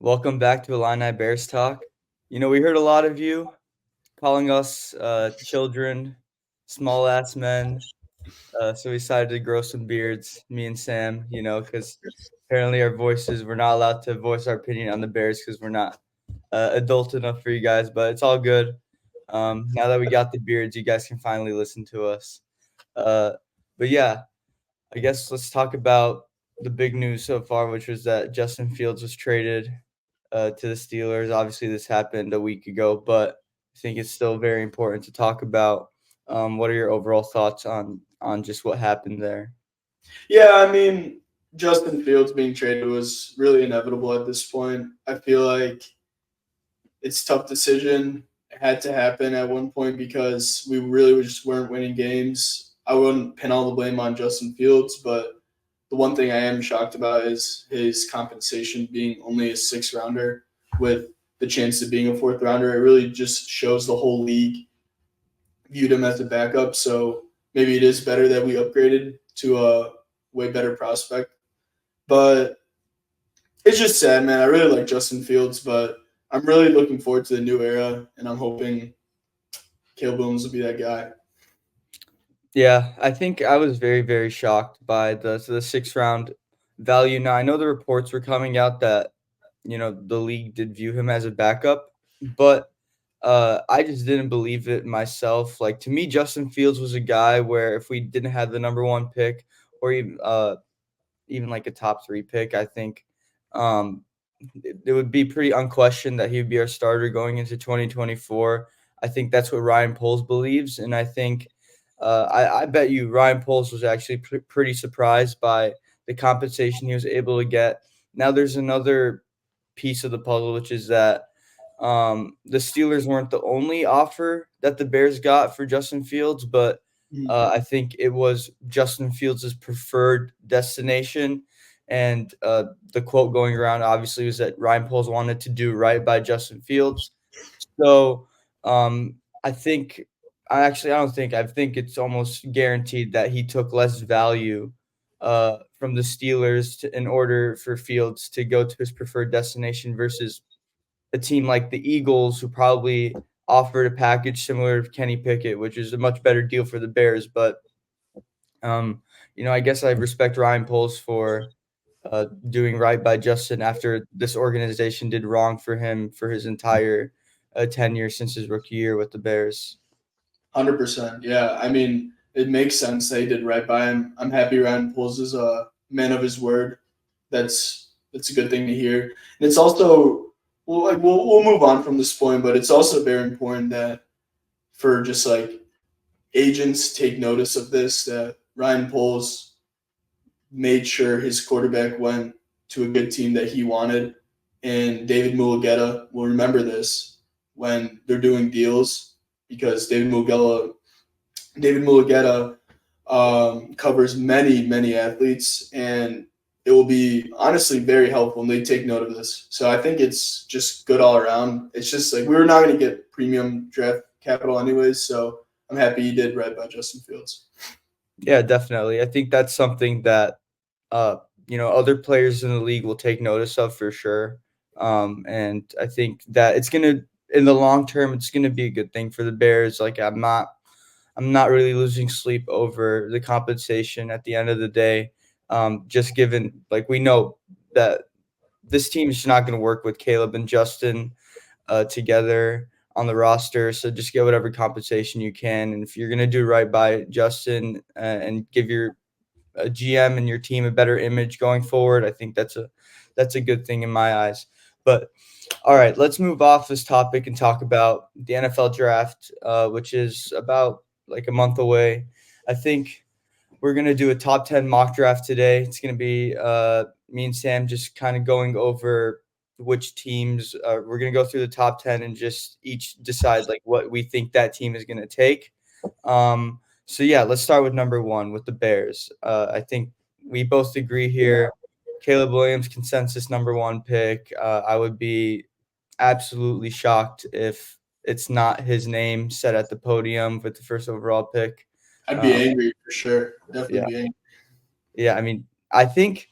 Welcome back to Illini Bears Talk. We heard a lot of you calling us children, small ass men. So we decided to grow some beards, me and Sam, because apparently our voices, we're not allowed to voice our opinion on the Bears because we're not adult enough for you guys, but it's all good. Now that we got the beards, you guys can finally listen to us. Uh, but yeah, I guess let's talk about the big news so far, which was that Justin Fields was traded to the Steelers. Obviously, this happened a week ago, but I think it's still very important to talk about. What are your overall thoughts on just what happened there? Yeah, I mean, Justin Fields being traded was really inevitable at this point. I feel like it's a tough decision. It had to happen at one point because we really just weren't winning games. I wouldn't pin all the blame on Justin Fields, but the one thing I am shocked about is his compensation being only a sixth rounder with the chance of being a fourth rounder. It really just shows the whole league viewed him as a backup. So maybe it is better that we upgraded to a way better prospect. But it's just sad, man. I really like Justin Fields, but I'm really looking forward to the new era, and I'm hoping Caleb Williams will be that guy. Yeah, I think I was very, very shocked by the sixth round value. Now I know the reports were coming out that the league did view him as a backup, but I just didn't believe it myself. Like to me, Justin Fields was a guy where if we didn't have the number one pick or even like a top three pick, I think um, it would be pretty unquestioned that he would be our starter going into 2024. I think that's what Ryan Poles believes, and I think I bet you Ryan Poles was actually pretty surprised by the compensation he was able to get. Now there's another piece of the puzzle, which is that the Steelers weren't the only offer that the Bears got for Justin Fields, but I think it was Justin Fields' preferred destination. And the quote going around obviously was that Ryan Poles wanted to do right by Justin Fields. So I think, I don't think, I think it's almost guaranteed that he took less value from the Steelers in order for Fields to go to his preferred destination versus a team like the Eagles, who probably offered a package similar to Kenny Pickett, which is a much better deal for the Bears. But um, I guess I respect Ryan Poles for doing right by Justin after this organization did wrong for him for his entire tenure since his rookie year with the Bears. 100%. Yeah, I mean, it makes sense they did right by him. I'm happy Ryan Poles is a man of his word. That's a good thing to hear. And it's also we'll move on from this point, but it's also very important that for just like agents take notice of this that Ryan Poles made sure his quarterback went to a good team that he wanted. And David Mulugeta will remember this when they're doing deals because David Mulugeta covers many athletes, and it will be honestly very helpful when they take note of this. So I think it's just good all around. It's just like we were not going to get premium draft capital anyways, so I'm happy he did right by Justin Fields. Yeah, definitely. I think that's something that uh, other players in the league will take notice of for sure. And I think that it's gonna in the long term, it's gonna be a good thing for the Bears. Like I'm not really losing sleep over the compensation at the end of the day. Just given like we know that this team is not going to work with Caleb and Justin together on the roster. So just get whatever compensation you can, and if you're going to do right by Justin and give your GM and your team a better image going forward, I think that's a good thing in my eyes. But all right, let's move off this topic and talk about the NFL draft, which is about like a month away. I think we're gonna do a top 10 mock draft today. It's gonna be me and Sam just kind of going over which teams. We're gonna go through the top 10 and just each decide like what we think that team is gonna take. So yeah, let's start with number one with the Bears. I think we both agree here. Caleb Williams, consensus number one pick. I would be absolutely shocked if it's not his name set at the podium with the first overall pick. I'd be Um, angry for sure. Definitely yeah, be angry. yeah. I mean, I think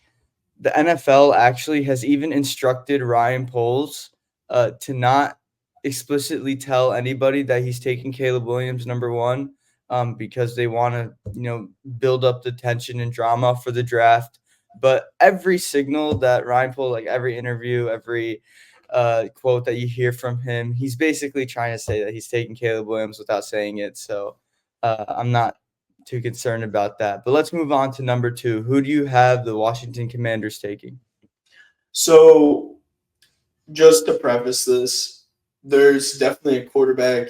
the NFL actually has even instructed Ryan Poles to not explicitly tell anybody that he's taking Caleb Williams number one, because they want to, build up the tension and drama for the draft. But every signal that Ryan Poles, like every interview, every quote that you hear from him, he's basically trying to say that he's taking Caleb Williams without saying it. So I'm not too concerned about that. But let's move on to number two. Who do you have the Washington Commanders taking? So just to preface this, there's definitely a quarterback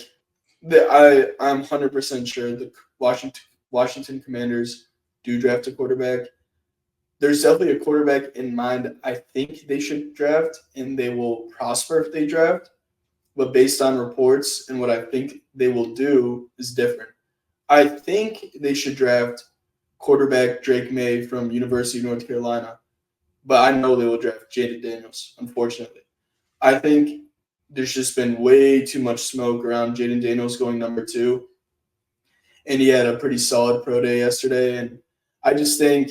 that I'm 100% sure the Washington Commanders do draft a quarterback. There's definitely a quarterback in mind I think they should draft, and they will prosper if they draft. But based on reports and what I think they will do is different. I think they should draft quarterback Drake May from University of North Carolina, but I know they will draft Jaden Daniels, unfortunately. I think there's just been way too much smoke around Jaden Daniels going number two, and he had a pretty solid pro day yesterday. And I just think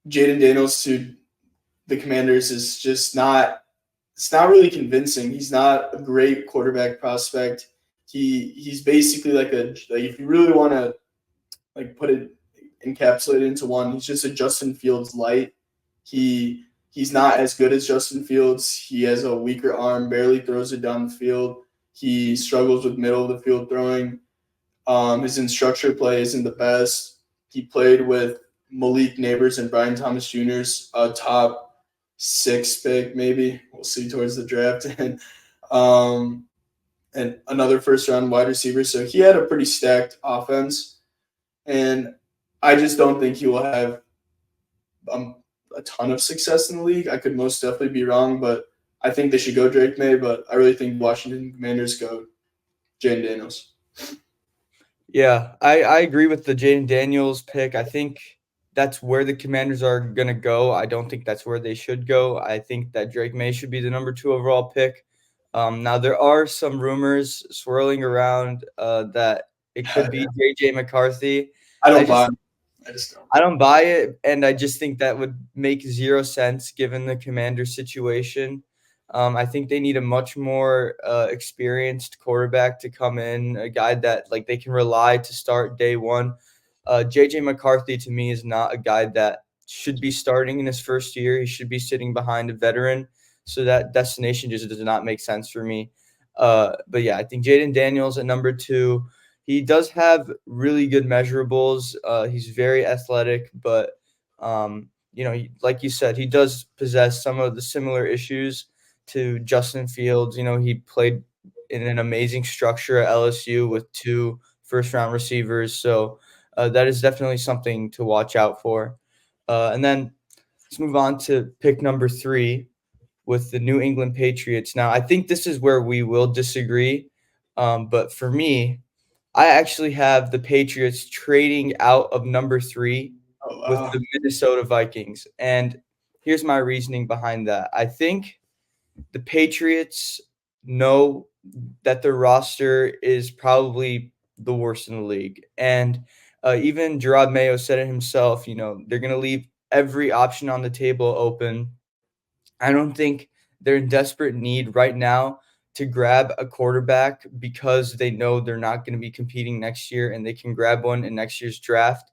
Jaden Daniels to the Commanders is just not. It's not really convincing. He's not a great quarterback prospect. He's basically like if you really want to like put it encapsulated into one, he's just a Justin Fields light. He's not as good as Justin Fields. He has a weaker arm, barely throws it down the field. He struggles with middle of the field throwing. His instructor play isn't the best. He played with Malik Neighbors and Brian Thomas Jr.'s top six pick, maybe. We'll see towards the draft. Um, and another first round wide receiver. So he had a pretty stacked offense. And I just don't think he will have um, a ton of success in the league. I could most definitely be wrong, but I think they should go Drake May. But I really think Washington Commanders go Jane Daniels. Yeah, I agree with the Jaden Daniels pick. I think that's where the Commanders are going to go. I don't think that's where they should go. I think that Drake May should be the number two overall pick. Now, there are some rumors swirling around that it could be J.J. McCarthy. I I don't buy just him. I just don't. I don't buy it, and I just think that would make 0 sense given the Commanders situation. I think they need a much more experienced quarterback to come in, a guy that like they can rely to start day one. JJ McCarthy to me is not a guy that should be starting in his first year. He should be sitting behind a veteran. So that destination just does not make sense for me. But yeah, I think Jaden Daniels at number two. He does have really good measurables. He's very athletic, but like you said, he does possess some of the similar issues to Justin Fields. He played in an amazing structure at LSU with two first-round receivers, so that is definitely something to watch out for. And then let's move on to pick number three with the New England Patriots. Now, I think this is where we will disagree, but for me, I actually have the Patriots trading out of number three Oh, with wow. the Minnesota Vikings. And here's my reasoning behind that. I think the Patriots know that their roster is probably the worst in the league. And even Gerard Mayo said it himself, they're going to leave every option on the table open. I don't think they're in desperate need right now to grab a quarterback because they know they're not going to be competing next year and they can grab one in next year's draft.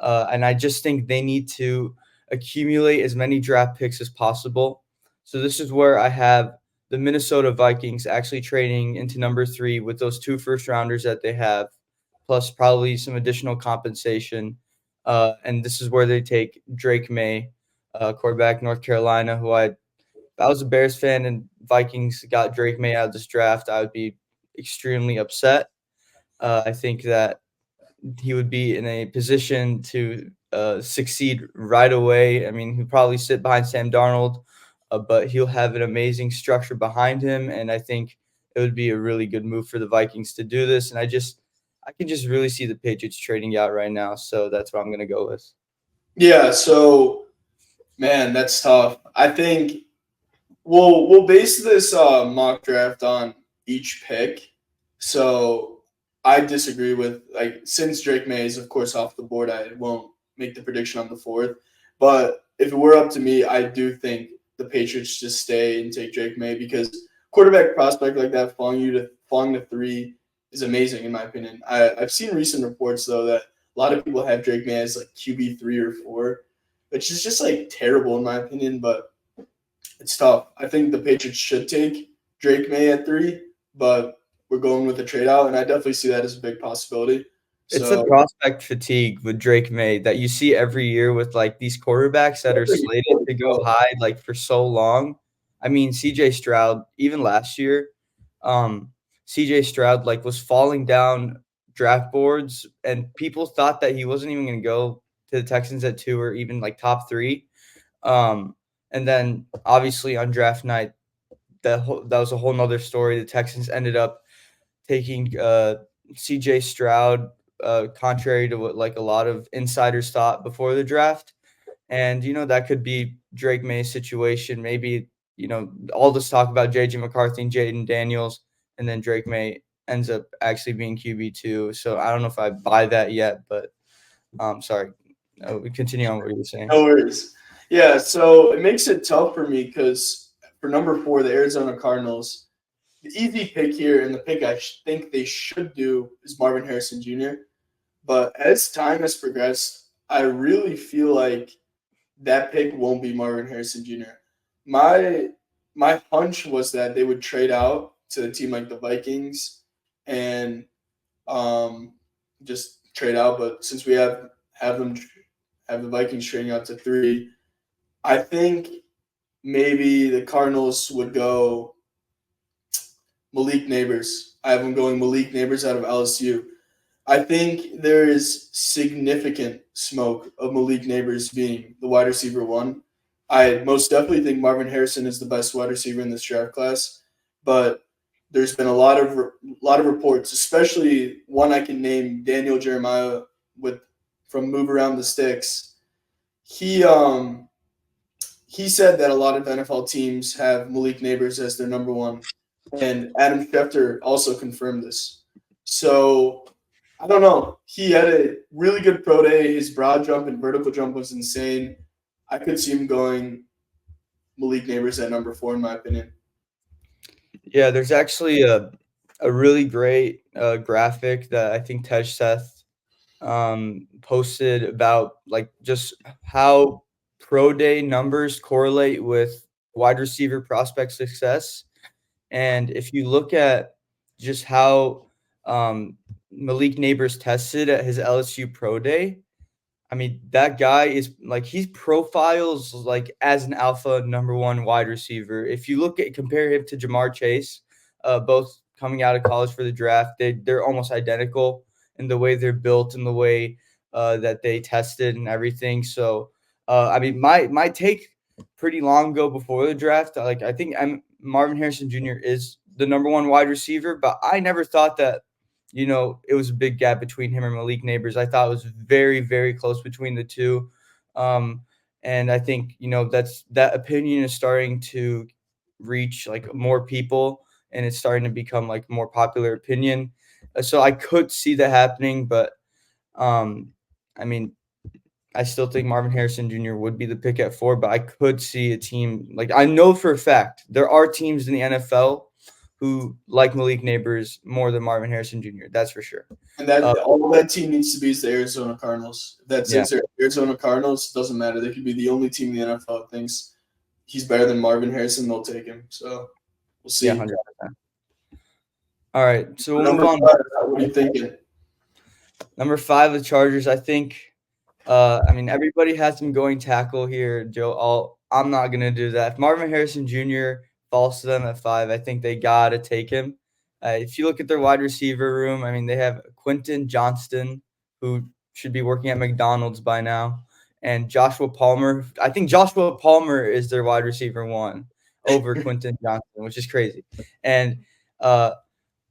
And I just think they need to accumulate as many draft picks as possible. So this is where I have the Minnesota Vikings actually trading into number three with those two first rounders that they have, plus probably some additional compensation. And this is where they take Drake May, quarterback North Carolina, who if I was a Bears fan and Vikings got Drake May out of this draft, I would be extremely upset. I think that he would be in a position to succeed right away. I mean, he'll probably sit behind Sam Darnold, but he'll have an amazing structure behind him, and I think it would be a really good move for the Vikings to do this. And I can just really see the Patriots trading out right now, so that's what I'm going to go with. Yeah. So, man, that's tough. I think we'll base this mock draft on each pick. So I disagree with since Drake May is of course off the board, I won't make the prediction on the fourth. But if it were up to me, I do think the Patriots just stay and take Drake May because quarterback prospect like that falling to three is amazing in my opinion. I've seen recent reports though that a lot of people have Drake May as like QB 3 or 4, which is just like terrible in my opinion. But it's tough. I think the Patriots should take Drake May at 3, but we're going with a trade out, and I definitely see that as a big possibility. It's the So prospect fatigue with Drake May that you see every year with, like, these quarterbacks that are slated to go high, like, for so long. I mean, CJ Stroud, even last year, um, CJ Stroud, like, was falling down draft boards, and people thought that he wasn't even gonna go to the Texans at 2 or even, like, top 3. Um, and then, obviously, on draft night, that was a whole 'nother story. The Texans ended up taking, CJ Stroud, contrary to what like a lot of insiders thought before the draft. And that could be Drake May's situation. Maybe all this talk about JJ McCarthy and Jaden Daniels, and then Drake May ends up actually being QB2. So I don't know if I buy that yet, but sorry. We continue on what you were saying. no worries. Yeah, so it makes it tough for me because for number 4, the Arizona Cardinals, the easy pick here and the pick I think they should do is Marvin Harrison Jr. But as time has progressed, I really feel like that pick won't be Marvin Harrison Jr. My my hunch was that they would trade out to a team like the Vikings and um, just trade out. But since we have them have the Vikings trading out to 3, I think maybe the Cardinals would go Malik Neighbors. I have them going Malik Neighbors out of LSU. I think there is significant smoke of Malik Neighbors being the wide receiver 1. I most definitely think Marvin Harrison is the best wide receiver in this draft class, but there's been a lot of reports, especially one I can name, Daniel Jeremiah with from Move Around the Sticks. He um he said that a lot of NFL teams have Malik Neighbors as their number 1, and Adam Schefter also confirmed this. So I don't know. He had a really good pro day. His broad jump and vertical jump was insane. I could see him going Malik Neighbors at number 4, in my opinion. Yeah, there's actually a really great graphic that I think Tej Seth posted about like just how pro day numbers correlate with wide receiver prospect success. And if you look at just how Malik Neighbors tested at his LSU pro day, I mean, that guy is like he profiles like as an alpha number one wide receiver. If you look at compare him to Jamar Chase, both coming out of college for the draft, they're almost identical in the way they're built and the way that they tested and everything. So, I mean, my take pretty long ago before the draft, like I think Marvin Harrison Jr. is the number one wide receiver, but I never thought that it was a big gap between him and Malik Neighbors. I thought it was very, very close between the two. Um, and I think, that opinion is starting to reach like more people and it's starting to become like more popular opinion. So I could see that happening, but um, I mean, I still think Marvin Harrison Jr. would be the pick at 4, but I could see a team like I know for a fact there are teams in the NFL who like Malik Neighbors more than Marvin Harrison Jr. That's for sure. And that all that team needs to be is the Arizona Cardinals. If that Yeah, says they're Arizona Cardinals, doesn't matter. They could be the only team in the NFL that thinks he's better than Marvin Harrison. They'll take him. So we'll yeah, see. 100%. All right, so we'll move Number on. 5, what are you thinking? Number 5, the Chargers. I think. I mean, everybody has him going tackle here, Joe. I'm not gonna do that. If Marvin Harrison Jr. falls to them at 5, I think they gotta take him. If you look at their wide receiver room, I mean, they have Quentin Johnston, who should be working at McDonald's by now, and Joshua Palmer. I think Joshua Palmer is their wide receiver 1 over Quentin Johnston, which is crazy. And uh,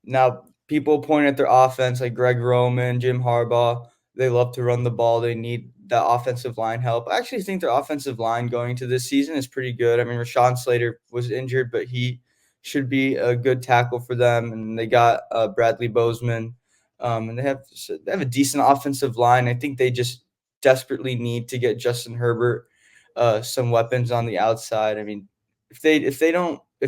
now people point at their offense like Greg Roman, Jim Harbaugh. They love to run the ball. They need that offensive line help. I actually think their offensive line going into this season is pretty good. I mean, Rashawn Slater was injured, but he should be a good tackle for them. And they got Bradley Bozeman, and they have a decent offensive line. I think they just desperately need to get Justin Herbert some weapons on the outside. I mean, if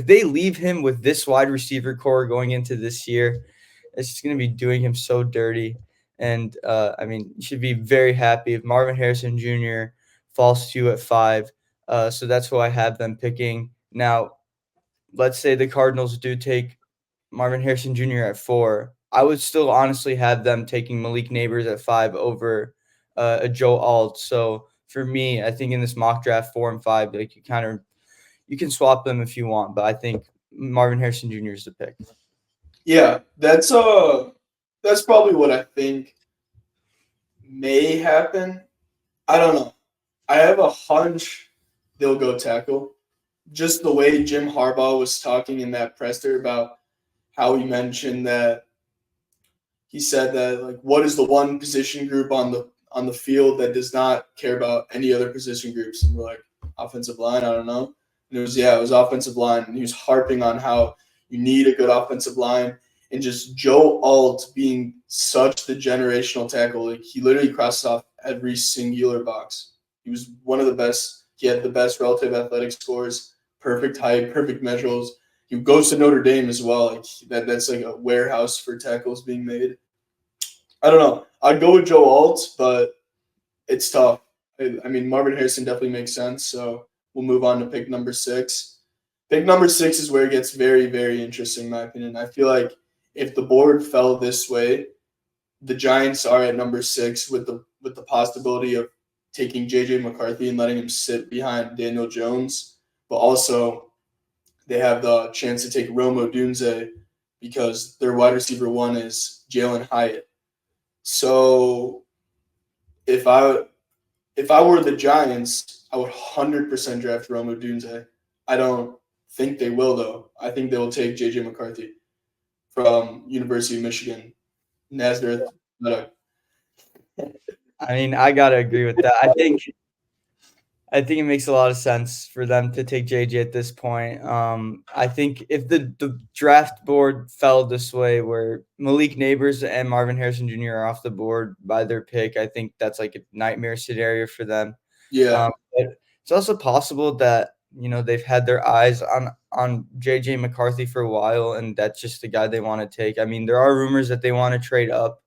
they leave him with this wide receiver core going into this year, it's just going to be doing him so dirty. And I mean, you should be very happy if Marvin Harrison Jr. falls to you at 5. So that's who I have them picking. Now, let's say the Cardinals do take Marvin Harrison Jr. at 4. I would still honestly have them taking Malik Neighbors at 5 over a Joe Alt. So for me, I think in this mock draft 4 and 5, like you can swap them if you want, but I think Marvin Harrison Jr. is the pick. Yeah, that's probably what I think may happen. I don't know. I have a hunch they'll go tackle. Just the way Jim Harbaugh was talking in that presser about how he mentioned that he said that like what is the one position group on the field that does not care about any other position groups? And we're like, offensive line, I don't know. And it was offensive line. And he was harping on how you need a good offensive line. And just Joe Alt being such the generational tackle. Like he literally crossed off every singular box. He was one of the best. He had the best relative athletic scores, perfect height, perfect measurables. He goes to Notre Dame as well. Like that's like a warehouse for tackles being made. I don't know. I'd go with Joe Alt, but it's tough. I mean, Marvin Harrison definitely makes sense. So we'll move on to pick number 6. Pick number 6 is where it gets very, very interesting, in my opinion. I feel like if the board fell this way, the Giants are at number 6 with the possibility of taking J.J. McCarthy and letting him sit behind Daniel Jones, but also they have the chance to take Rome Odunze because their wide receiver 1 is Jalen Hyatt. So if I were the Giants, I would 100% draft Rome Odunze. I don't think they will, though. I think they will take J.J. McCarthy from University of Michigan, Nazareth. I mean, I gotta agree with that. I think it makes a lot of sense for them to take JJ at this point. I think if the draft board fell this way, where Malik Neighbors and Marvin Harrison Jr. are off the board by their pick, I think that's like a nightmare scenario for them. Yeah. But it's also possible that they've had their eyes on JJ McCarthy for a while, and that's just the guy they want to take. I mean, there are rumors that they want to trade up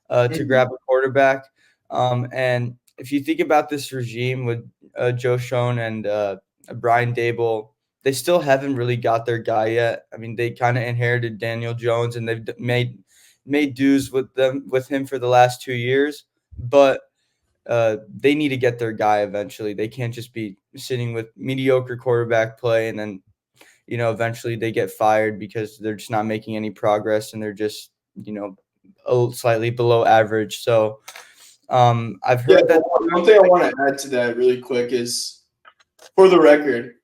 to Mm-hmm. grab a quarterback. And if you think about this regime with Joe Schoen and Brian Dable, they still haven't really got their guy yet. I mean, they kind of inherited Daniel Jones, and they've made dues with him for the last 2 years, but they need to get their guy eventually. They can't just be sitting with mediocre quarterback play and then eventually they get fired because they're just not making any progress and they're just slightly below average. So I've Yeah. heard that. One thing I want to add to that really quick is, for the record,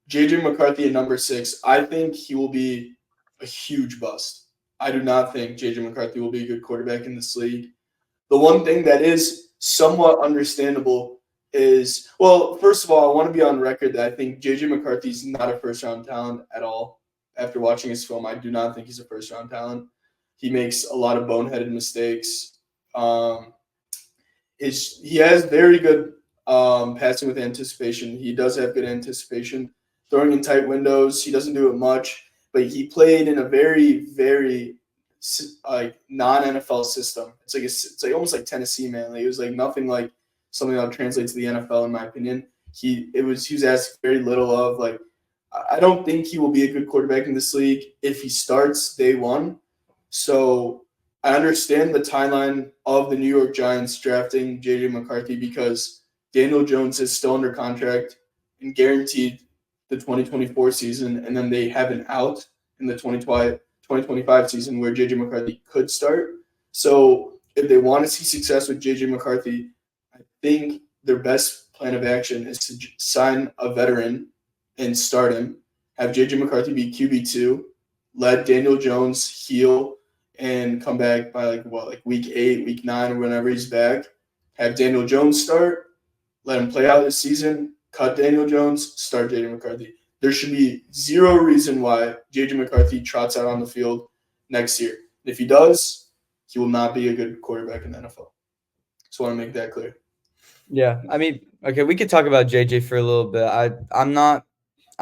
J.J. McCarthy at number 6, I think he will be a huge bust. I do not think J.J. McCarthy will be a good quarterback in this league. The one thing that is somewhat understandable is, well, first of all, I want to be on record that I think J.J. McCarthy is not a first-round talent at all. After watching his film, I do not think he's a first-round talent. He makes a lot of boneheaded mistakes. He has very good passing with anticipation. He does have good anticipation. Throwing in tight windows, he doesn't do it much, but he played in a very, very like non-NFL system. It's like almost like Tennessee, man. It was like nothing like something that would translate to the NFL, in my opinion. He was asked very little of. Like, I don't think he will be a good quarterback in this league if he starts day one. So I understand the timeline of the New York Giants drafting J.J. McCarthy because Daniel Jones is still under contract and guaranteed the 2024 season, and then they have an out in the 2025 season where J.J. McCarthy could start. So if they want to see success with J.J. McCarthy, I think their best plan of action is to sign a veteran and start him, have J.J. McCarthy be QB2, let Daniel Jones heal and come back by like week 8, week 9, or whenever he's back. Have Daniel Jones start, let him play out this season, cut Daniel Jones, start J.J. McCarthy. There should be zero reason why J.J. McCarthy trots out on the field next year. If he does, he will not be a good quarterback in the NFL. Just want to make that clear. Yeah, I mean, okay, we could talk about JJ for a little bit. I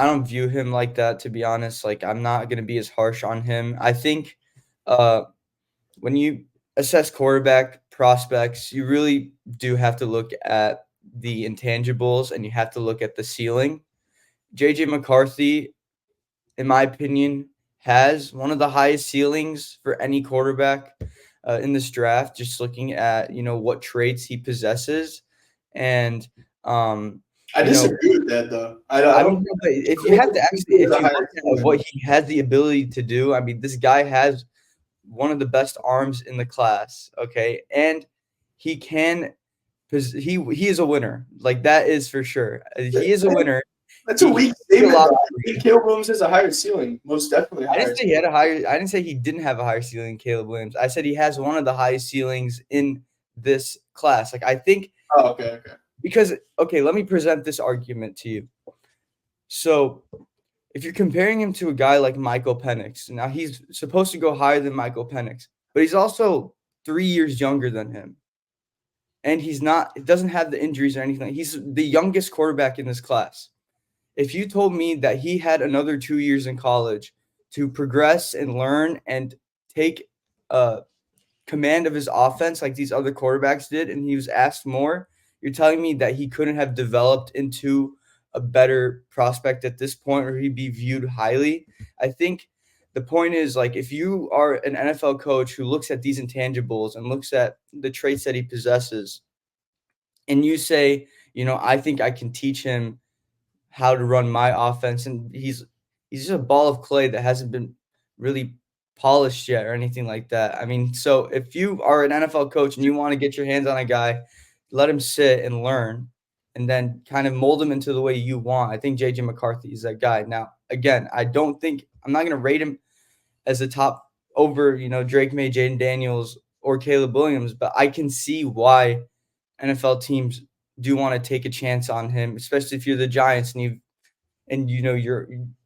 don't view him like that, to be honest. Like, I'm not gonna be as harsh on him. I think uh when you assess quarterback prospects, you really do have to look at the intangibles and you have to look at the ceiling. JJ McCarthy, in my opinion, has one of the highest ceilings for any quarterback in this draft. Just looking at what traits he possesses, and um, I you know, disagree with that though. I I don't mean, no, but if you think have to actually, he has if a you look higher at what ceiling. he has the ability to do, I mean, this guy has one of the best arms in the class. Okay, and he can. Because he is a winner, like that is for sure. He is a winner. That's a He weak did a statement, lot though. of I think Caleb Williams has a higher ceiling, most definitely a I didn't higher say he ceiling. had a higher I didn't say he didn't have a higher ceiling than Caleb Williams. I said he has one of the highest ceilings in this class. Like, I think Oh, okay, okay. because okay, let me present this argument to you. So, if you're comparing him to a guy like Michael Penix, now he's supposed to go higher than Michael Penix, but he's also 3 years younger than him. And he's not he doesn't have the injuries or anything. He's the youngest quarterback in this class. If you told me that he had another 2 years in college to progress and learn and take command of his offense like these other quarterbacks did, and he was asked more, you're telling me that he couldn't have developed into a better prospect at this point, or he'd be viewed highly. I think the point is, like, if you are an NFL coach who looks at these intangibles and looks at the traits that he possesses, and you say, I think I can teach him how to run my offense, and he's just a ball of clay that hasn't been really polished yet or anything like that. I mean, so if you are an NFL coach and you want to get your hands on a guy, let him sit and learn and then kind of mold him into the way you want. I think JJ McCarthy is that guy. Now, again, I'm not going to rate him as a top over, Drake May, Jaden Daniels, or Caleb Williams, but I can see why NFL teams do want to take a chance on him, especially if you're the Giants and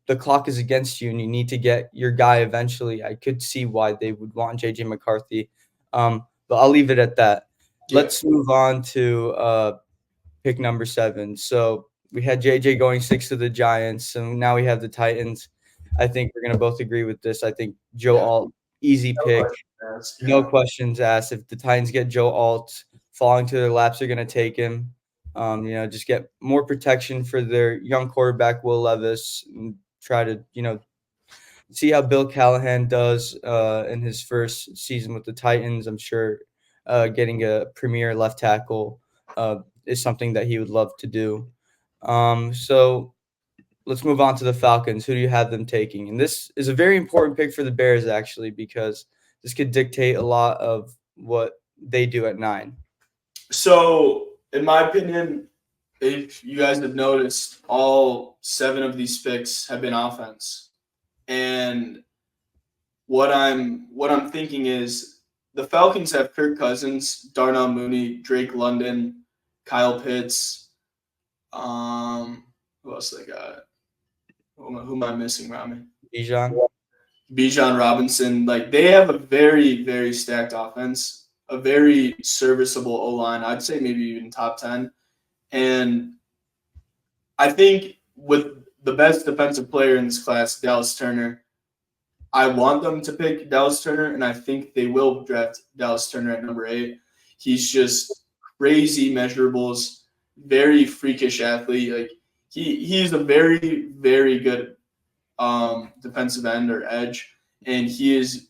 the clock is against you and you need to get your guy eventually. I could see why they would want JJ McCarthy. But I'll leave it at that. Yeah, Let's move on to pick number 7. So we had JJ going 6 to the Giants, so now we have the Titans. I think we're gonna both agree with this. I think Joe yeah. Alt, easy No pick, question asked. no Yeah, questions asked. If the Titans get Joe Alt, falling to their laps, they're gonna take him. Just get more protection for their young quarterback, Will Levis, and try to, see how Bill Callahan does in his first season with the Titans. I'm sure getting a premier left tackle is something that he would love to do. So let's move on to the Falcons. Who do you have them taking? And this is a very important pick for the Bears, actually, because this could dictate a lot of what they do at 9. so in my opinion, if you guys have noticed, all 7 of these picks have been offense. And what I'm thinking is the Falcons have Kirk Cousins, Darnell Mooney, Drake London, Kyle Pitts. Who else they got? Who am I missing, Rami? Bijan? Bijan Robinson. Like they have a very very stacked offense, a very serviceable O line. I'd say maybe even top 10. And I think with the best defensive player in this class, Dallas Turner, I want them to pick Dallas Turner, and I think they will draft Dallas Turner at number 8. He's just crazy measurables, very freakish athlete. Like he's a very very good defensive end or edge, and he is.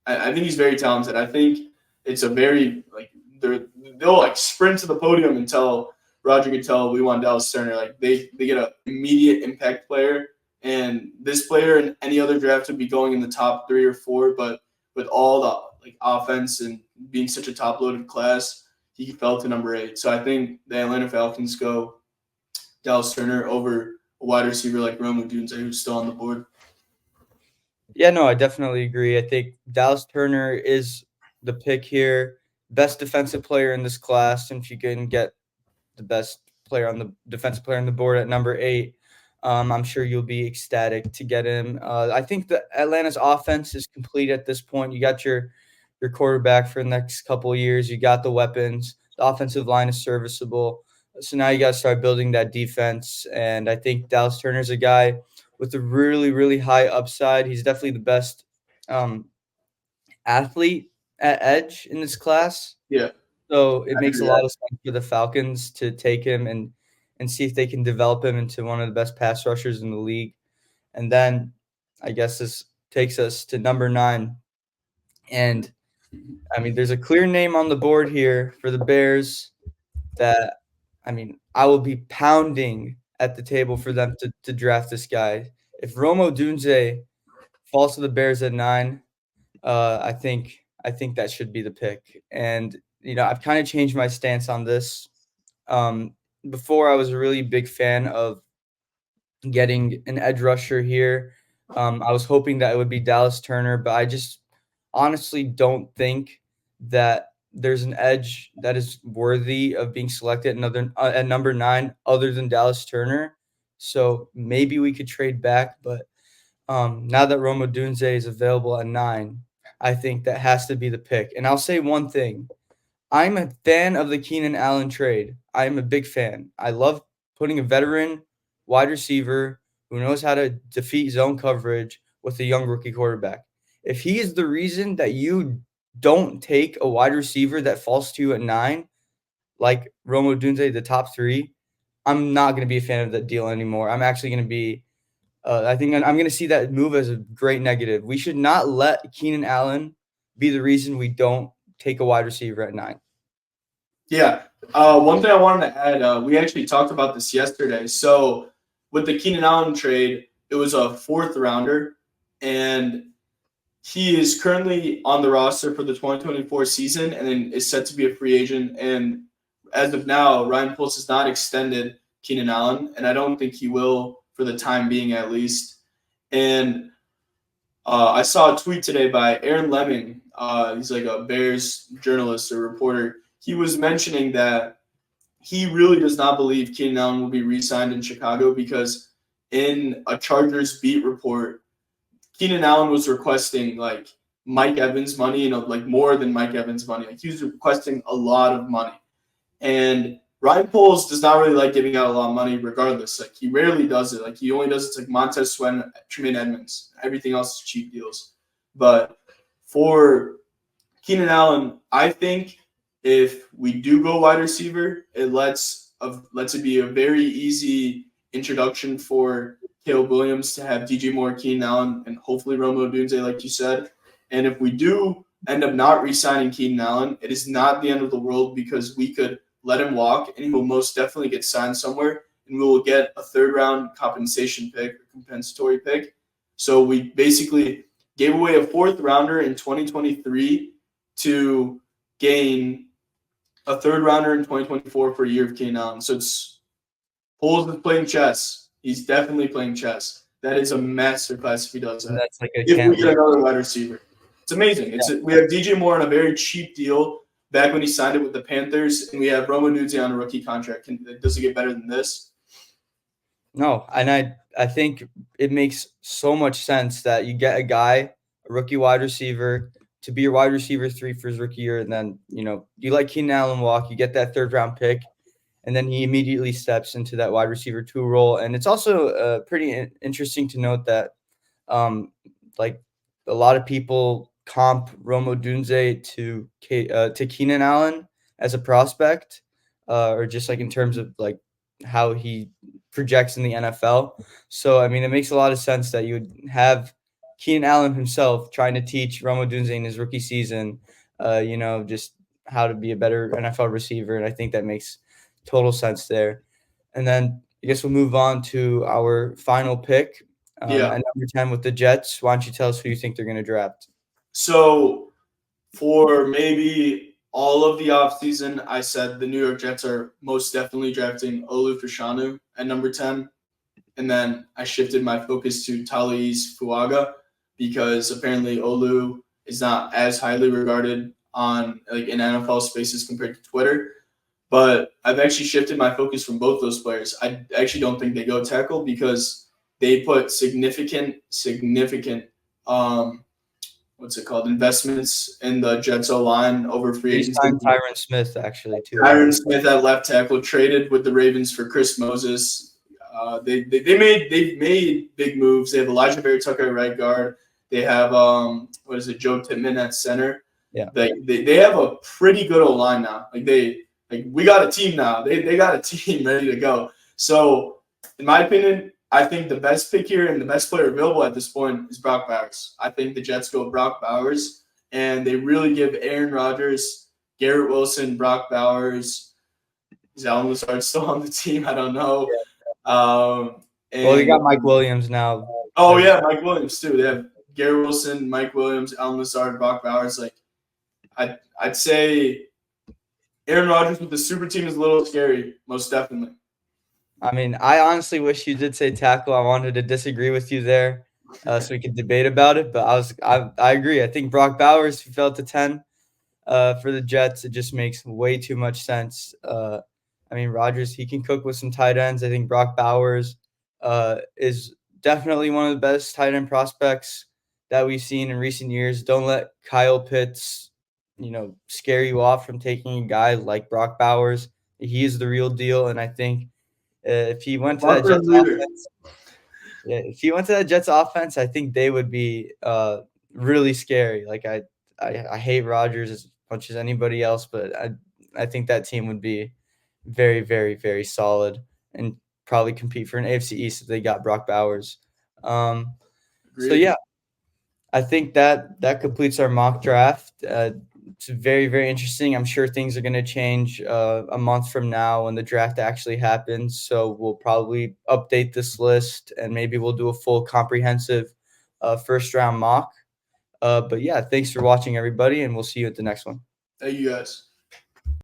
I think he's very talented. I think it's a very like they'll like sprint to the podium and tell Roger Goodell we want Dallas Turner. Like they get an immediate impact player, and this player in any other draft would be going in the top 3 or 4. But with all the like offense and being such a top loaded class, he fell to number 8. So I think the Atlanta Falcons go Dallas Turner over a wide receiver like Rome Odunze, who's still on the board. Yeah, no, I definitely agree. I think Dallas Turner is the pick here, best defensive player in this class. And if you can get the best player on the defensive player on the board at number 8, I'm sure you'll be ecstatic to get him. I think the Atlanta's offense is complete at this point. You got your quarterback for the next couple of years. You got the weapons. The offensive line is serviceable. So now you got to start building that defense. And I think Dallas Turner's a guy with a really, really high upside. He's definitely the best um, athlete at edge in this class. Yeah, So it I makes a agree. lot of sense for the Falcons to take him and see if they can develop him into one of the best pass rushers in the league. And then I guess this takes us to number 9. And I mean, there's a clear name on the board here for the Bears that I mean, I will be pounding at the table for them to draft this guy. If Romo Dunze falls to the Bears at 9, I think that should be the pick. And I've kind of changed my stance on this. Um, Before, I was a really big fan of getting an edge rusher here. I was hoping that it would be Dallas Turner, but I just honestly don't think that there's an edge that is worthy of being selected at number 9 other than Dallas Turner. So maybe we could trade back, but now that Roma Dunze is available at 9, I think that has to be the pick. And I'll say one thing. I'm a fan of the Keenan Allen trade. I'm a big fan. I love putting a veteran wide receiver who knows how to defeat zone coverage with a young rookie quarterback. If he is the reason that you don't take a wide receiver that falls to you at 9, like Romo Dunze, the top 3, I'm not going to be a fan of that deal anymore. I'm actually going to be I think I'm going to see that move as a great negative. We should not let Keenan Allen be the reason we don't take a wide receiver at 9. Yeah. One thing I wanted to add, we actually talked about this yesterday. So with the Keenan Allen trade, it was a 4th rounder, and he is currently on the roster for the 2024 season and then is set to be a free agent. And as of now, Ryan Poles has not extended Keenan Allen, and I don't think he will for the time being at least. And I saw a tweet today by Aaron Leming. He's like a Bears journalist or reporter. He was mentioning that he really does not believe Keenan Allen will be re-signed in Chicago because in a Chargers beat report, Keenan Allen was requesting like Mike Evans money, like more than Mike Evans money. Like he was requesting a lot of money. And Ryan Poles does not really like giving out a lot of money regardless. Like he rarely does it. Like he only does it to like Montez Sweat, Tremaine Edmonds. Everything else is cheap deals. But for Keenan Allen, I think if we do go wide receiver, it lets it be a very easy introduction for Caleb Williams to have DJ Moore, Keenan Allen, and hopefully Romo Odunze, like you said. And if we do end up not re-signing Keenan Allen, it is not the end of the world because we could let him walk, and he will most definitely get signed somewhere, and we will get a 3rd-round compensation pick, compensatory pick. So we basically gave away a 4th rounder in 2023 to gain a 3rd rounder in 2024 for a year of Keenan Allen. So it's Poles is playing chess. He's definitely playing chess. That is a masterclass if he does And that. that's like a If we can't get lose. another wide receiver, it's amazing. We have DJ Moore on a very cheap deal back when he signed it with the Panthers, and we have Romo Nuzzi on a rookie contract. Does it get better than this? No, and I think it makes so much sense that you get a rookie wide receiver, to be your wide receiver 3 for his rookie year, and then you let Keenan Allen walk, you get that 3rd-round pick, and then he immediately steps into that wide receiver 2 role. And it's also pretty interesting to note that like a lot of people comp Romo Dunze to Keenan Allen as a prospect, or just like in terms of like how he projects in the NFL. So I mean, it makes a lot of sense that you would have Keenan Allen himself trying to teach Romo Dunze in his rookie season, just how to be a better NFL receiver, and I think that makes total sense there. And then I guess we'll move on to our final pick. Yeah. At number 10 with the Jets. Why don't you tell us who you think they're going to draft? So for maybe all of the offseason, I said the New York Jets are most definitely drafting Olu Fashanu at number 10. And then I shifted my focus to Talise Fuaga because apparently Olu is not as highly regarded on like in NFL spaces compared to Twitter. But I've actually shifted my focus from both those players. I actually don't think they go tackle because they put significant what's it called, investments in the Jets O line over free He agency. signed Tyron Smith actually too. Tyron Smith at left tackle traded with the Ravens for Chris Moses. They've made big moves. They have Elijah Berry Tucker at right guard. They have Joe Tippmann at center. Yeah. They have a pretty good O line now. We got a team now. They got a team ready to go. So in my opinion, I think the best pick here and the best player available at this point is Brock Bowers. I think the Jets go Brock Bowers, and they really give Aaron Rodgers, Garrett Wilson, Brock Bowers. Is Alan Lazard still on the team? I don't know. Well, they got Mike Williams now. Oh, yeah, Mike Williams, too. They have Garrett Wilson, Mike Williams, Alan Lazard, Brock Bowers. I'd say Aaron Rodgers with the super team is a little scary, most definitely. I mean, I honestly wish you did say tackle. I wanted to disagree with you there, so we could debate about it. But I agree. I think Brock Bowers fell to 10 for the Jets. It just makes way too much sense. I mean, Rodgers, he can cook with some tight ends. I think Brock Bowers is definitely one of the best tight end prospects that we've seen in recent years. Don't let Kyle Pitts, scare you off from taking a guy like Brock Bowers. He is the real deal, and I think if he went to that Jets offense, I think they would be really scary. I hate Rodgers as much as anybody else, but I think that team would be very, very, very solid and probably compete for an AFC East if they got Brock Bowers. So yeah, I think that completes our mock draft. It's very, very interesting. I'm sure things are going to change a month from now when the draft actually happens. So we'll probably update this list and maybe we'll do a full comprehensive first round mock. But yeah, thanks for watching, everybody, and we'll see you at the next one. Thank you, guys.